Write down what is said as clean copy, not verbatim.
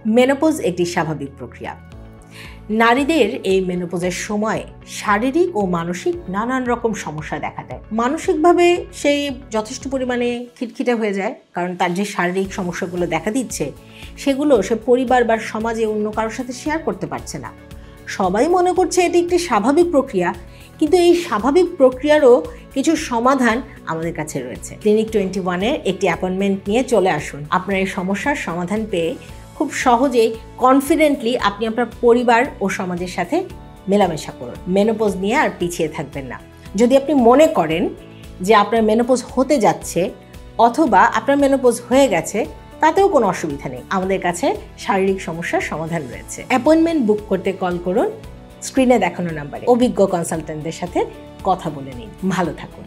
Menopause একটি স্বাভাবিক প্রক্রিয়া। নারীদের এই মেনোপজের সময় শারীরিক ও মানসিক নানান রকম সমস্যা দেখা দেয়। মানসিকভাবে সেই যথেষ্ট পরিমাণে খিটখিটে হয়ে যায়, কারণ তার যে শারীরিক সমস্যাগুলো দেখা দিচ্ছে সেগুলো সে পরিবার বা সমাজে অন্য কারোর সাথে শেয়ার করতে পারছে না। সবাই মনে করছে এটি একটি স্বাভাবিক প্রক্রিয়া, কিন্তু এই স্বাভাবিক প্রক্রিয়ারও কিছু সমাধান আমাদের কাছে রয়েছে। ক্লিনিক 21-এর একটি অ্যাপয়েন্টমেন্ট নিয়ে চলে আসুন। আপনার এই সমস্যার সমাধান পেয়ে খুব সহজেই কনফিডেন্টলি আপনি আপনার পরিবার ও সমাজের সাথে মেলামেশা করুন। মেনোপজ নিয়ে আর পিছিয়ে থাকবেন না। যদি আপনি মনে করেন যে আপনার মেনোপজ হতে যাচ্ছে অথবা আপনার মেনোপজ হয়ে গেছে, তাতেও কোনো অসুবিধা নেই। আমাদের কাছে শারীরিক সমস্যার সমাধান রয়েছে। অ্যাপয়েন্টমেন্ট বুক করতে কল করুন স্ক্রিনে দেখানো নাম্বারে। অভিজ্ঞ কনসালটেন্টদের সাথে কথা বলে নিন। ভালো থাকুন।